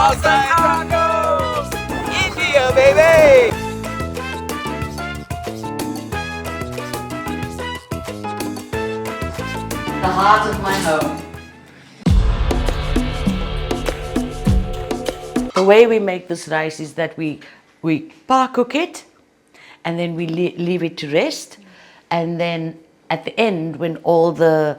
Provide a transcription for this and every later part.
salsa and tacos! India, baby! The heart of my home. The way we make this rice is that we par cook it, and then we leave it to rest, and then at the end, when all the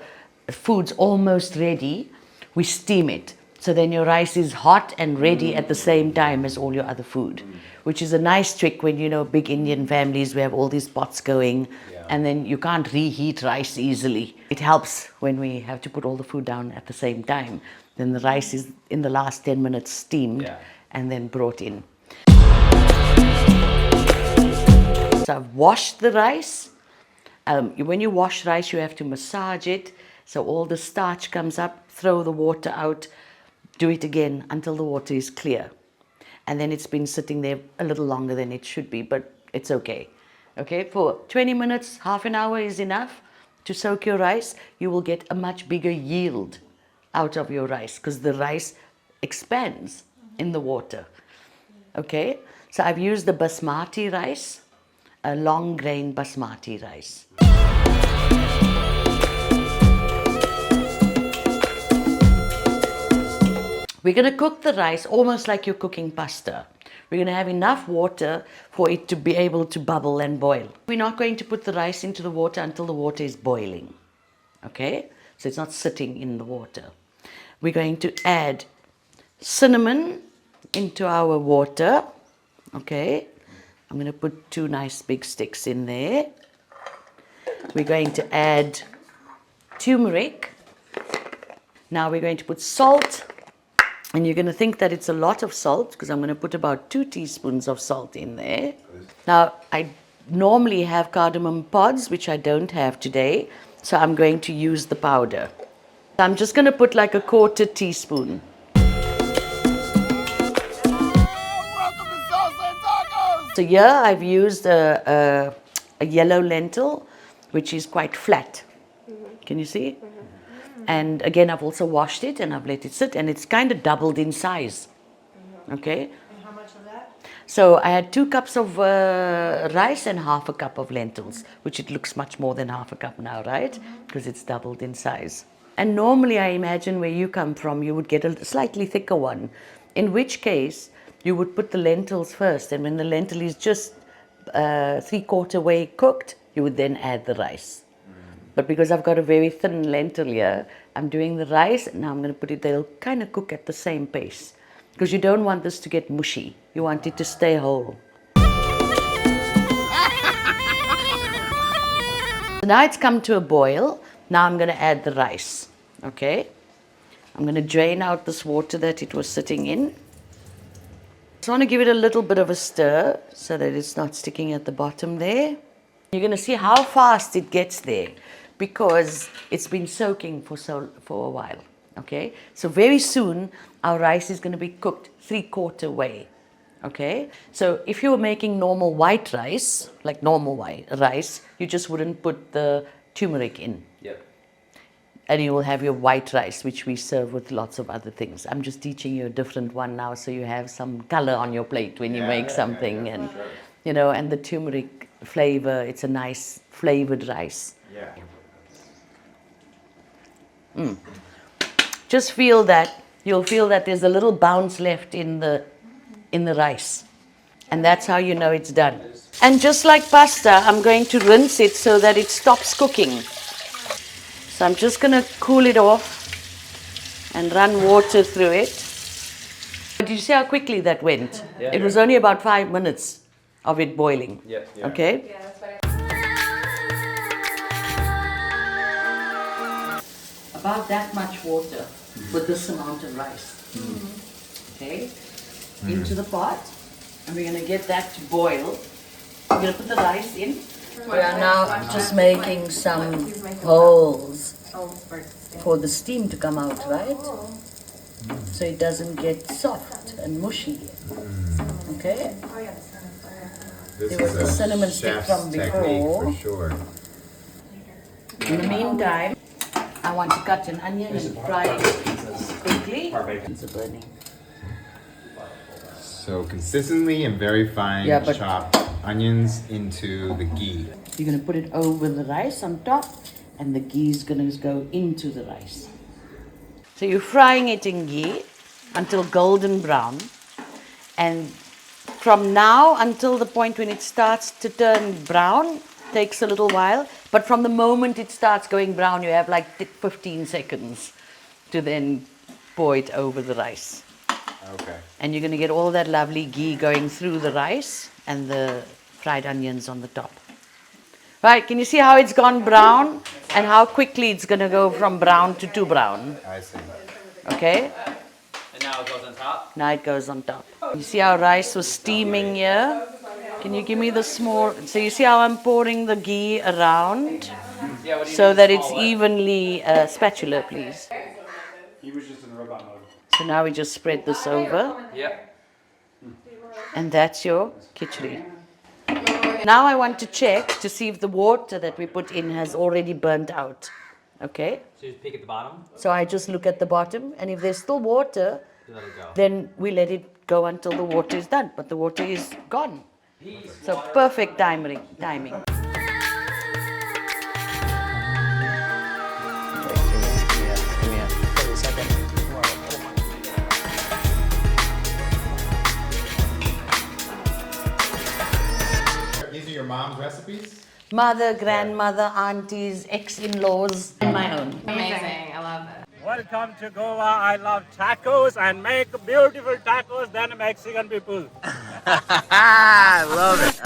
food's almost ready, we steam it. So then your rice is hot and ready at the same time as all your other food, which is a nice trick when, you know, big Indian families, we have all these pots going, and then you can't reheat rice easily. It helps when we have to put all the food down at the same time. Then the rice is in the last 10 minutes steamed and then brought in. So I've washed the rice. When you wash rice, you have to massage it so all the starch comes up, throw the water out, do it again until the water is clear. And then it's been sitting there a little longer than it should be, but it's okay. Okay, for 20 minutes, half an hour is enough to soak your rice. You will get a much bigger yield out of your rice because the rice expands in the water. Okay, so I've used the BASMATI rice, a long grain BASMATI rice. We're going to cook the rice almost like you're cooking pasta. We're going to have enough water for it to be able to bubble and boil. We're not going to put the rice into the water until the water is boiling. Okay? So it's not sitting in the water. We're going to add cinnamon into our water. Okay? I'm going to put 2 nice big sticks in there. We're going to add turmeric. Now we're going to put salt. And you're going to think that it's a lot of salt because I'm going to put about 2 teaspoons of salt in there. Now, I normally have cardamom pods, which I don't have today. So I'm going to use the powder. I'm just going to put like a 1/4 teaspoon. So here I've used a yellow lentil, which is quite flat. Can you see? And again, I've also washed it and I've let it sit, and it's kind of doubled in size. Okay? And how much of that? So I had 2 cups of rice and half a cup of lentils, which it looks much more than half a cup now, right? Because it's doubled in size. And normally, I imagine where you come from, you would get a slightly thicker one, in which case you would put the lentils first, and when the lentil is just 3/4 way cooked, you would then add the rice. But because I've got a very thin lentil here, I'm doing the rice, and now I'm going to put it, they'll kind of cook at the same pace. Because you don't want this to get mushy. You want it to stay whole. So now it's come to a boil. Now I'm going to add the rice. Okay? I'm going to drain out this water that it was sitting in. Just want to give it a little bit of a stir so that it's not sticking at the bottom there. You're going to see how fast it gets there, because it's been soaking for a while. Okay, so very soon our rice is going to be cooked 3/4 way. Okay, so if you were making normal white rice, like normal white rice, you just wouldn't put the turmeric in. Yep. And you will have your white rice, which we serve with lots of other things. I'm just teaching you a different one now, so you have some color on your plate when you make something, and sure. you know, and the turmeric flavor. It's a nice flavored rice. Yeah. Just feel that, you'll feel that there's a little bounce left in the rice. And that's how you know it's done. And just like pasta, I'm going to rinse it so that it stops cooking. So I'm just going to cool it off and run water through it. Did you see how quickly that went? Yeah. It was only about 5 minutes of it boiling. Yeah, yeah. Okay? Yeah, that's what About that much water with this amount of rice. Okay? Into the pot. And we're going to get that to boil. We're going to put the rice in. We are now just making some holes for the steam to come out, right? So it doesn't get soft and mushy. Okay? There was the cinnamon stick from before. For sure. In the meantime, I want to cut an onion and fry it quickly. It's burning. So consistently and very fine Yeah, but- chopped onions into the ghee. You're going to put it over the rice on top, and the ghee is going to go into the rice. So you're frying it in ghee until golden brown, and from now until the point when it starts to turn brown takes a little while, but from the moment it starts going brown, you have like 15 seconds to then pour it over the rice. Okay. And you're going to get all that lovely ghee going through the rice and the fried onions on the top. Right, can you see how it's gone brown and how quickly it's going to go from brown to too brown? I see. Okay, And now it goes on top. now it goes on top. You see how rice was steaming here? Can you give me the small, so you see how I'm pouring the ghee around Yeah, what do you so need, that the it's small one? evenly, spatula please. He was just in the robot mode. So now we just spread this over. Yep. And that's your kitchary. Now I want to check to see if the water that we put in has already burnt out. Okay? So you just peek at the bottom. So I just look at the bottom, and if there's still water, You let it go. then we let it go until the water is done. But the water is gone. So perfect timing. These are your mom's recipes? Mother, grandmother, aunties, ex-in-laws, and my own. Amazing. I love it. Welcome to Goa. I love tacos and make beautiful tacos than Mexican people. I love it.